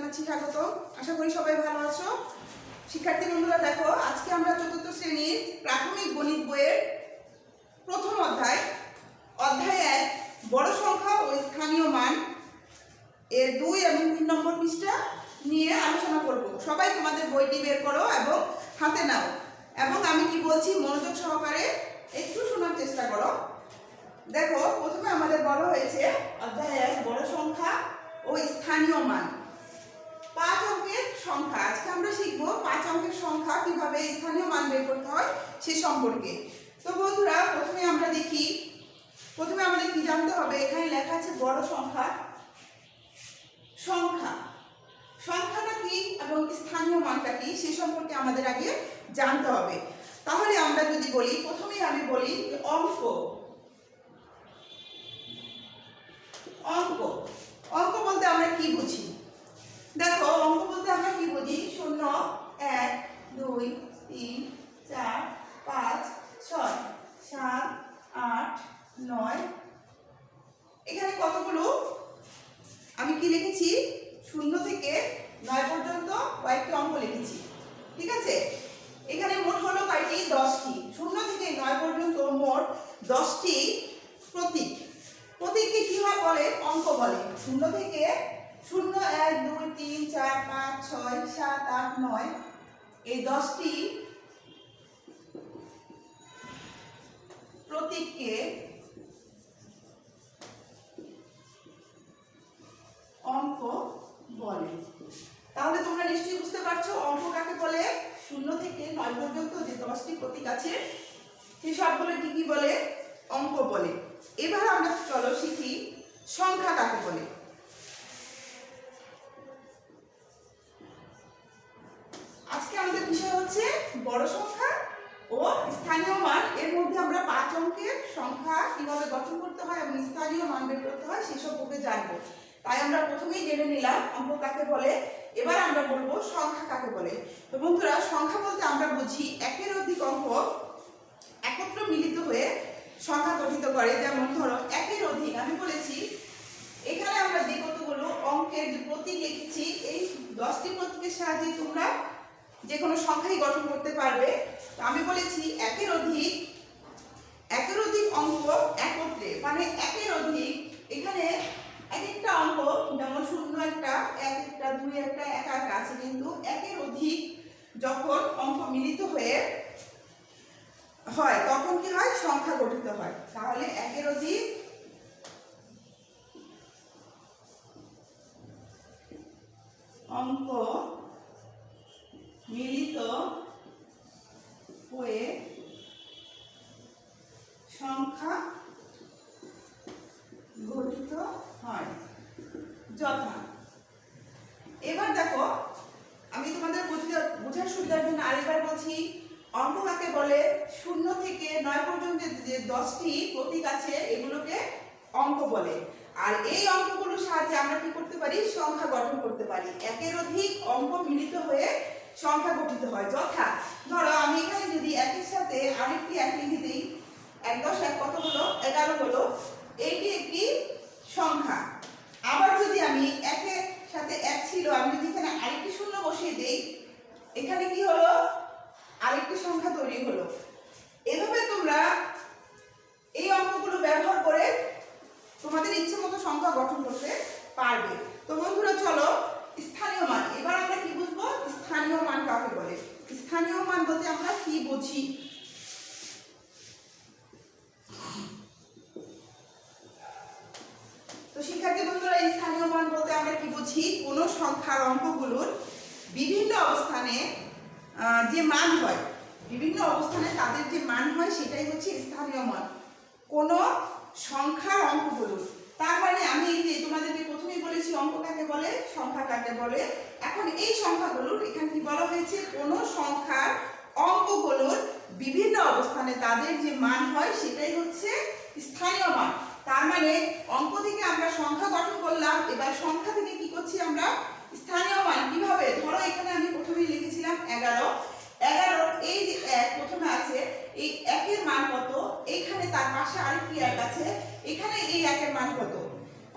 জানাচ্ছি স্বাগত। আশা করি সবাই ভালো আছো। শিক্ষার্থী বন্ধুরা দেখো, আজকে আমরা চতুর্থ শ্রেণীর প্রাথমিক গণিত বইয়ের প্রথম অধ্যায় 1 বড় সংখ্যা ও স্থানীয় মান এর 2 এবং 3 নম্বর পৃষ্ঠা নিয়ে আলোচনা করব। সবাই তোমাদের বইটি বের করো এবং হাতে নাও, এবং আমি কি বলছি মনোযোগ সহকারে একটু শোনার চেষ্টা করো। দেখো, প্রথমে আমাদের বলা হয়েছে অধ্যায় 1 বড় সংখ্যা ও স্থানীয় মান। 5 অঙ্কের সংখ্যা। আজকে আমরা শিখব 5 অঙ্কের সংখ্যা কিভাবে স্থানীয় মান বের করতে হয় সে সম্পর্কে। তো বন্ধুরা, প্রথমে আমরা দেখি, প্রথমে আমাদের কি জানতে হবে। এখানে লেখা আছে বড় সংখ্যা। সংখ্যা সংখ্যাটা কি এবং স্থানীয় মানটা কি সে সম্পর্কে আমাদের আগে জানতে হবে। তাহলে আমরা যদি বলি, প্রথমেই আমি বলি অঙ্ক। অঙ্ক অঙ্ক বলতে আমরা কি বুঝি? দেখো, অঙ্ক বলতে আমরা কি বুঝি? 0 1 2 3 4 5 6 7 8 9। এখানে কতগুলো আমি কি লিখেছি? 0 থেকে 9 পর্যন্ত কয়েকটি অঙ্ক লিখেছি, ঠিক আছে? এখানে মোট হলো কয়টি? 10টি। 0 থেকে 9 পর্যন্ত মোট 10টি প্রতীক। প্রতীককে কি হয় বলে? অঙ্ক বলে। 0 থেকে 0 1 2 3 4 5 6 7 8 9 এই 10টি প্রতীককে অঙ্ক বলে। তাহলে তোমরা নিশ্চয়ই বুঝতে পারছো অঙ্ক কাকে বলে। 0 থেকে 9 পর্যন্ত যে 10টি প্রতীক আছে সেই সবগুলো কি বলে? অঙ্ক বলে। এবার আমরা চলো শিখি সংখ্যা কাকে বলে। আজকে আমাদের বিষয় হচ্ছে বড় সংখ্যা ও স্থানীয় মান। এর মধ্যে আমরা 5 অঙ্কের সংখ্যা কিভাবে গঠন করতে হয় এবং স্থানীয় মান বের করতে হয় সেই সম্পর্কে জানবো। তাই আমরা প্রথমেই জেনে নিলাম অঙ্ক কাকে বলে। এবার আমরা বলবো সংখ্যা কাকে বলে। তো বন্ধুরা, সংখ্যা বলতে আমরা বুঝি একের অধিক অঙ্ক একত্র মিলিত হয়ে সংখ্যা গঠিত করে। যেমন ধরো, একের অধিক আমি বলেছি, এখানে আমরা যে কতগুলো অঙ্কের যে প্রতীক লিখেছি, এই 10টি প্রতীকের সাহায্যে তোমরা যে কোনো সংখ্যাই গঠন করতে পারবে। তো আমি বলেছি একের অধিক অঙ্ক একত্রে, মানে একের অধিক। এখানে এক একটা অঙ্ক, যেমন 0 একটা, 1 একটা, 2 একটা, একা একা আছে, কিন্তু একের অধিক যখন অঙ্ক মিলিত হয়ে হয় তখন কি হয়? সংখ্যা গঠিত হয়। তাহলে একের অধিক অঙ্ক মিলিত হয়ে সংখ্যা গঠিত হয়। যথা, এবার দেখো, আমি তোমাদের বোঝার সুবিধার জন্য আরেকবার বলছি অঙ্ক কাকে বলে। 0 থেকে 9 পর্যন্ত যে 10টি প্রতীক আছে এগুলোকে অঙ্ক বলে। আর এই অঙ্কগুলোর সাহায্যে আমরা কি করতে পারি? সংখ্যা গঠন করতে পারি। একের অধিক অঙ্ক মিলিত হয়ে সংখ্যা গঠিত হয়। যথা, ধরো আমি এখানে যদি একের সাথে আরেকটি 1 লিখে দিই, 1 10 1 কত হলো? 11 হলো। এইটি একটি সংখ্যা। আবার যদি আমি একের সাথে 1 ছিল, আমি যদি এখানে আরেকটি 0 বসিয়ে দেই, এখানে কি হলো? আরেকটি সংখ্যা তৈরি হলো। এভাবে তোমরা এই অঙ্কগুলো ব্যবহার করে তোমাদের ইচ্ছে মতো সংখ্যা গঠন করতে পারবে। তো বন্ধুরা, চলো স্থানীয় মান। এবার আমরা কি বুঝবো? স্থানীয় মান কাকে বলে। স্থানীয় মান বলতে আমরা কি বুঝি? তো শিক্ষার্থী বন্ধুরা, স্থানীয় মান বলতে আমরা কি বুঝি? কোনো সংখ্যার অঙ্কগুলোর বিভিন্ন অবস্থানে যে মান হয়, বিভিন্ন অবস্থানে তাদের যে মান হয় সেটাই হচ্ছে স্থানীয় মান কোনো সংখ্যার অঙ্কগুলোর। তার মানে আমি যে তোমাদেরকে প্রথমেই বলেছি অঙ্ক কাকে বলে, সংখ্যা কাকে বলে। এখন এই সংখ্যাগুলোর এখানে কি বলা হয়েছে? কোনো সংখ্যার অঙ্কগুলোর বিভিন্ন অবস্থানে তাদের যে মান হয় সেটাই হচ্ছে স্থানীয় মান। তার মানে অঙ্ক থেকে আমরা সংখ্যা গঠন করলাম, এবার সংখ্যা থেকে কি করছি আমরা? স্থানীয় মান। কিভাবে? ধরো এখানে আমি প্রথমেই লিখেছিলাম 11। 11 এই যে 1 প্রথমে আছে, এই 1 এর মান কত? এইখানে তার পাশে আরেকটি 1 আছে, এখানে এই 1 এর মান কত?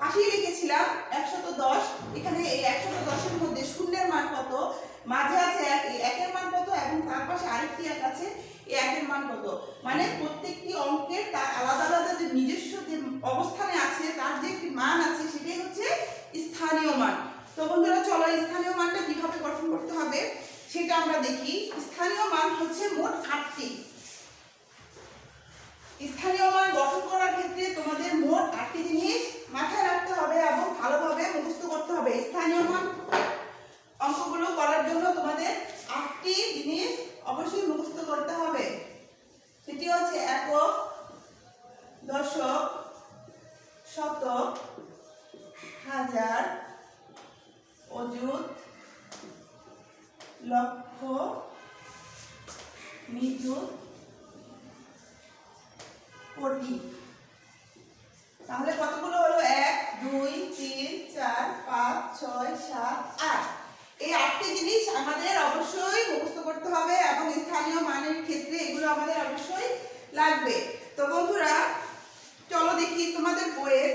পাশেই লিখেছিলাম 110। এখানে এই 110-এর মধ্যে শূন্যের মান কত, মাঝে আছে এক, এই একের মান কত এবং তার পাশে আরেকটি এক আছে, এই একের মান কত। মানে প্রত্যেকটি অঙ্কের তার আলাদা আলাদা যে নিজস্ব যে অবস্থানে আছে, তার যে একটি মান আছে, সেটাই হচ্ছে স্থানীয় মান। তো বন্ধুরা চলো স্থানীয় মানটা কিভাবে গঠন করতে হবে সেটা আমরা দেখি। স্থানীয় মান হচ্ছে মোট 8টি। স্থানীয় মান গঠন করার ক্ষেত্রে তোমাদের মোট 8টি জিনিস মাথায় রাখতে হবে এবং ভালোভাবে মুখস্থ করতে হবে। স্থানীয় মান অঙ্কগুলো করার জন্য তোমাদের 8টি জিনিস অবশ্যই মুখস্থ করতে হবে। সেটি হচ্ছে একক, দশক, শতক, হাজার, অযুত, লক্ষ, নিযুত, কোটি। তাহলে কতগুলো হলো? 1 2 3 4 5 6 7 8। এই 8টি জিনিস আমাদের অবশ্যই মুখস্থ করতে হবে এবং স্থানীয় মানের ক্ষেত্রে এগুলো আমাদের অবশ্যই লাগবে। তো বন্ধুরা চলো দেখি তোমাদের বইয়ের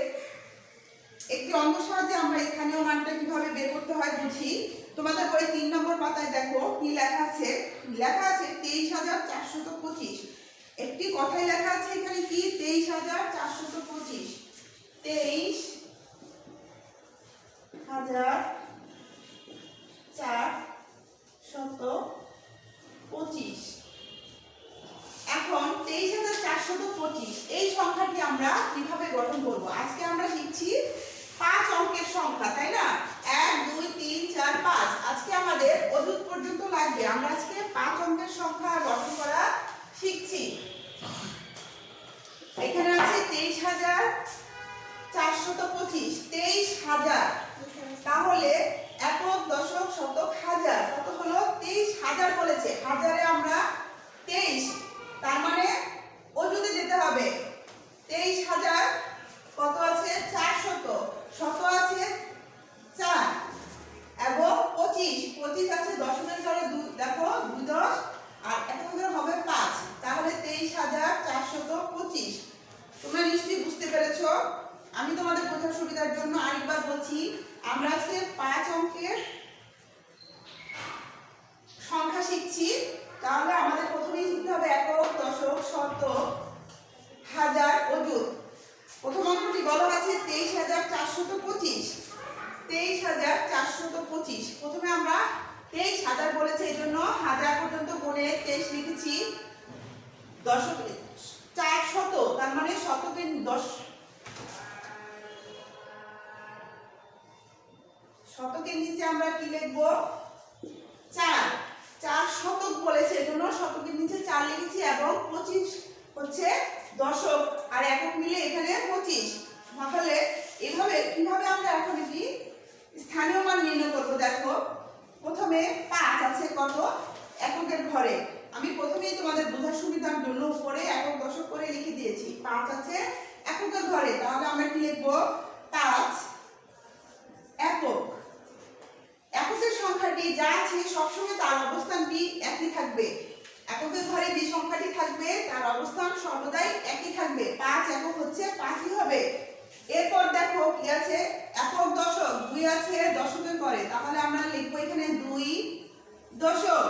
একটি অঙ্ক সাহায্যে আমরা স্থানীয় মানটা কিভাবে বের করতে হয় বুঝি। তোমাদের বই 3 নম্বর পাতায় দেখো কি লেখা আছে। লেখা আছে 23,425। একটি কথাই লেখা আছে এখানে কি 23,425। 23,425। এখন 23,425 এই সংখ্যাটি আমরা কিভাবে গঠন করব? আজকে আমরা শিখছি 5 অঙ্কের সংখ্যা, তাই না? 1 2 3 4 5। আজকে আমাদের অযুত পর্যন্ত লাগবে। আমরা আজকে 5 অঙ্কের সংখ্যা গঠন করা শিখছি। এখানে আছে 23,425। 23,000। তাহলে একক, দশক, শতক, হাজার কত হলো? 23,000 বলেছে। হাজারে আমরা 23, তার মানে অযুতে যেতে হবে। 23,000 কত আছে? 400। শত আছে 4 এবং 25। 25 আছে দশমের ঘরে 2, দেখো 2 10 আর এককের হবে 5। তাহলে 23,425। তোমরা নিশ্চয়ই বুঝতে পেরেছো। আমি তোমাদের বোঝার সুবিধার জন্য আরেকবার বলছি। আমরা আজকে 5 অঙ্কের সংখ্যা শিখছি। তাহলে আমাদের প্রথমেই শিখতে হবে একক, দশক, শতক, হাজার, অযুত। প্রথম অঙ্কটি বলা আছে 23,425। 23,425। প্রথমে আমরা 23,000 বলেছে, এই জন্য হাজার পর্যন্ত গুণে 23 লিখেছি। দশক 400, তার মানে শতকের 10, শতকের নিচে আমরা কি লিখব? 4। 4 শতক বলেছে, এই জন্য শতকের নিচে 4 লিখেছি এবং 25 হচ্ছে দশক আর একক মিলে এখানে 25। তাহলে এইভাবে কিভাবে আমরা এখন কি স্থানীয় মান নির্ণয় করব? দেখো প্রথমে 5 আছে কত? এককের ঘরে। আমি প্রথমেই তোমাদের বোঝার সুবিধার জন্য উপরে একক, দশক করে লিখে দিয়েছি। 5 আছে এককের ঘরে। তাহলে আমরা কি লিখব? 5 একক। এককের সংখ্যাটি যা আছে সবসময় তার অবস্থানটি একই থাকবে। এককের ঘরে যে সংখ্যাটি থাকবে তার অবস্থান সর্বদাই একই থাকবে। 5 একক হচ্ছে 5ই হবে। এরপর দেখো কি আছে? একক, দশক। 2 আছে দশকের ঘরে। তাহলে আমরা লিখবো এখানে 2 দশক।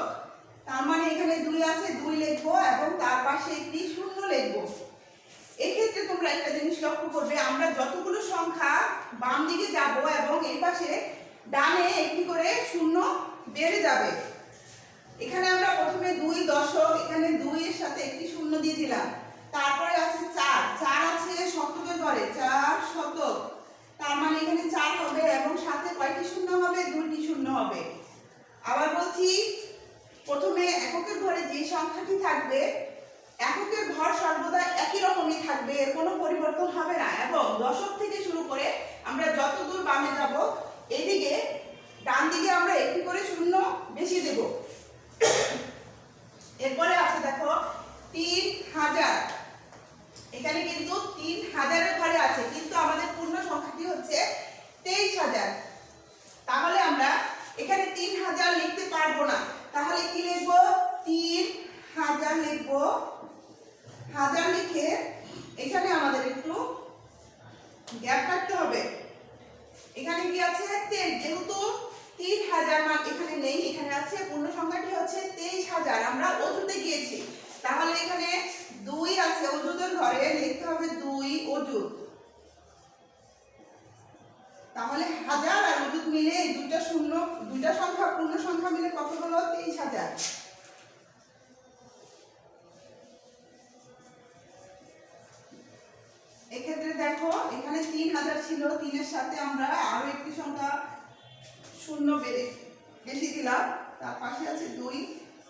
তার মানে এখানে 2 আছে, 2 লিখবো এবং তার পাশে একটি শূন্য লিখবো। এক্ষেত্রে তোমরা একটা জিনিস লক্ষ্য করবে, আমরা যতগুলো সংখ্যা বাম দিকে যাব এবং এই পাশে ডানে একটি করে শূন্য বেড়ে যাবে। এখানে আমরা প্রথমে 2 দশক, এখানে 2 এর সাথে একটি শূন্য দিয়ে দিলাম। তারপরে আছে 4। 4 আছে শতকের ঘরে। 4 শতক। তার মানে এখানে 4 হবে এবং সাথে কয়টি শূন্য হবে? 2টি শূন্য হবে। আবার বলছি, প্রথমে এককের ঘরে যে সংখ্যাটি থাকবে, এককের ঘর সর্বদা একই রকমই থাকবে, এর কোনো পরিবর্তন হবে না। এবং দশক থেকে শুরু করে আমরা যত দূর বামে যাব, এদিকে ডান দিকে আমরা একটি করে শূন্য বেশি দেব। এরপরে আছে দেখো 3,000। এখানে কিন্তু 3,000-এর ঘরে আছে, কিন্তু আমাদের পূর্ণ সংখ্যাটি হচ্ছে 23,000। তাহলে আমরা এখানে 3,000 লিখতে পারবো না। তাহলে কি লিখব? 3,000 লিখব। হাজার লিখে এখানে আমাদের একটু গ্যাপ রাখতে হবে। এখানে কি আছে 23, যেহেতু 3000 মান এখানে নেই, এখানে আছে পূর্ণ সংখ্যাটি হচ্ছে 23000, আমরা অজুতে গিয়েছি, তাহলে এখানে 2 আছে অজুতের ঘরে, লিখতে হবে 2 অজুত। তাহলে হাজার আর অজুত মিলে এই দুইটা শূন্য, দুইটা সংখ্যা পূর্ণ সংখ্যা মিলে কত হলো? 23000। এক্ষেত্রে দেখো এখানে 3000 ছিল, 3 এর সাথে আমরা আরো একটি সংখ্যা শূন্য বেশি দিলাম, তার পাশে আছে 2,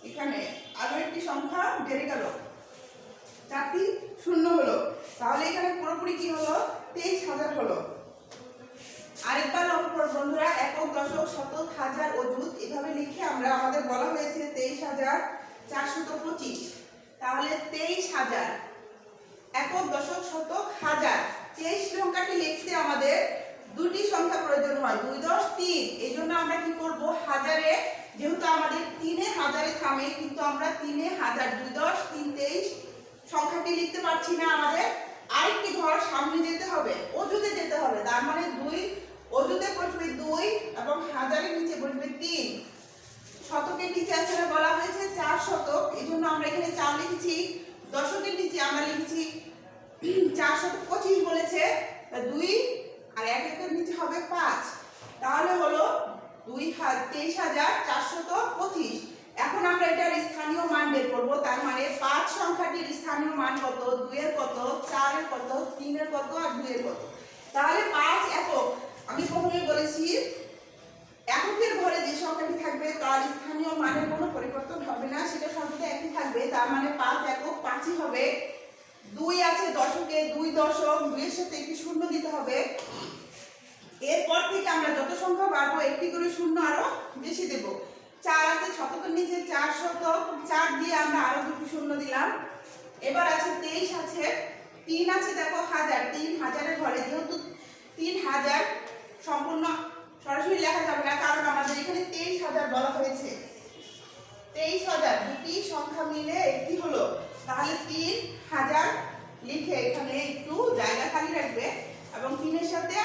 এখানে আরো একটি সংখ্যা বেড়ে গেল, 4টি শূন্য হলো, তাহলে এখানে পুরোপুরি কি হলো? 23000 হলো। আরেকবার লক্ষ্য করো বন্ধুরা, একক, দশক, শতক, হাজার, অযুত এভাবে লিখে আমরা, আমাদের বলা হয়েছে 23425, তাহলে 23000 একক, দশক, শতক, হাজার, 23 সংখ্যাটি লিখতে আমাদের দুটি সংখ্যা প্রয়োজন হয়, 2 10 3। এই জন্য আমরা কি করব? হাজারে, যেহেতু আমাদের 3 হাজারে থামে, কিন্তু আমরা 3000 2 10 3 23 সংখ্যাটি লিখতে পারছি না, আমাদের আরেকটি ঘর সামনে যেতে হবে, অজুতে যেতে হবে, তার মানে 2 অজুতে বসবে 2 এবং হাজারের নিচে বসবে 3। শতকের নিচে আসলে বলা হয়েছে 4 শতক, এই জন্য আমরা এখানে 4 লিখেছি। দশকের নিচে আমরা লিখেছি 425 বলেছে, 2 আর 1 এর নিচে হবে 5, তাহলে হলো 23425। এখন আমরা এটার স্থানীয় মান বের করব, তার মানে 5 সংখ্যাটির স্থানীয় মান কত? 2 এর কত, 4 এর কত, 3 এর কত আর 2 এর কত। তাহলে 5 একক, আমি প্রথমে বলেছি এককের ঘরে যে সংখ্যাটি থাকবে তার স্থানীয় মানের কোনো পরিবর্তন হবে না, সেটা সর্বদা একই থাকবে, তার মানে 5 একক 5ই হবে। 2 আছে দশকে, 2 দশক, 2 এর সাথে একটি শূন্য দিতে হবে। এরপর থেকে আমরা যত সংখ্যা বাড়বো একটি করে শূন্য আরো বেশি দেব। 4 আছে শতকের নিচে, 4 শতক, 4 দিয়ে আমরা আরো দুটি শূন্য দিলাম। এবার আছে 23 আছে, 3 আছে দেখো হাজার, 3000 এর ঘরে, যেহেতু 3000 সম্পূর্ণ সরাসরি লেখা যাবে না, কারণ আমাদের এখানে 23000 বলা হয়েছে। 23000 দুটি সংখ্যা মিলে একটি হলো, তাহলে 3000 লিখে এখানে একটু জায়গা খালি রাখবে এবং 3 এর সাথে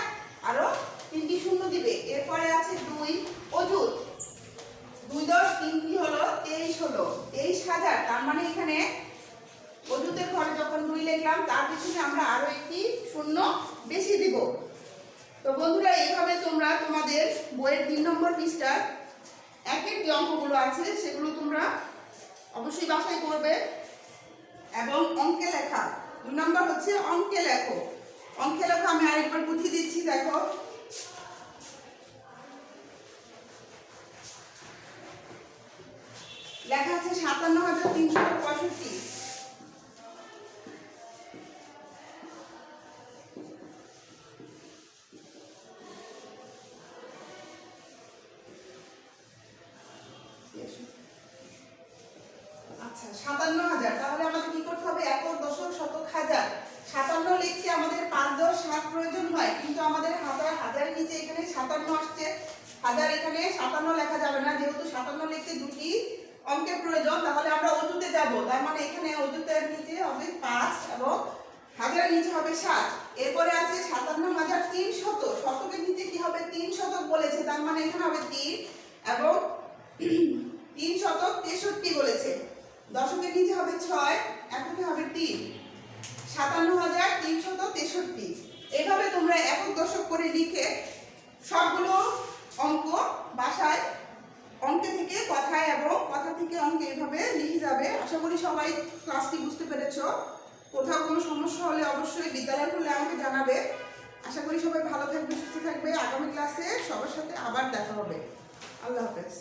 আরো 3টি শূন্য দিবে। এরপরে আছে 2 অযুত, 2 10 3 কি হলো? 23 হলো, 23000, তার মানে এখানে অযুতের ঘরে যখন 2 লিখলাম তার পিছনে আমরা আরো একটি শূন্য বেশি দিব। তো বন্ধুরা, এইভাবে তোমরা তোমাদের বইয়ের 3 নম্বর পৃষ্ঠার একের যে অঙ্কগুলো আছে সেগুলো তোমরা অবশ্যই বাসায় করবে এবং অঙ্কে লেখা। 2 নম্বর হচ্ছে অঙ্কে লেখো। অঙ্কে লেখো আমি আরেকবার বুঝিয়ে দিচ্ছি, দেখো লেখা আছে 57365। আচ্ছা 57000, তাহলে আমাদের কি করতে হবে? একক, দশক, শতক, হাজার। 57 লিখতে আমাদের 5 10 7 প্রয়োজন হয়, কিন্তু আমাদের হাজারের নিচে এখানে 57 আসছে, হাজার এখানে 57 লেখা যাবে না, যেহেতু 57 লিখতে দুটি অঙ্কের প্রয়োজন, তাহলে আমরা অজুতে যাব, তার মানে এখানে অজুতের নিচে হবে 5 এবং হাজারের নিচে হবে 7। এরপরে আছে 57300, শতকের নিচে কি হবে? 3 শতক বলেছে, তার মানে এখানে হবে 3 এবং 3 শতক 63 বলেছে। দশকের নিচে হবে 6, এককে হবে 3, 57363। এইভাবে তোমরা একক দশক করে লিখে সবগুলো অঙ্ক বাসায় অঙ্কে থেকে কথায় এবং কথা থেকে অঙ্কে এভাবে লিখে যাবে। আশা করি সবাই ক্লাসটি বুঝতে পেরেছো। কোথাও কোনো সমস্যা হলে অবশ্যই বিদ্যালয় হলে আমাকে জানাবে। আশা করি সবাই ভালো থাকবে, সুস্থ থাকবে। আগামী ক্লাসে সবার সাথে আবার দেখা হবে। আল্লাহ হাফেজ।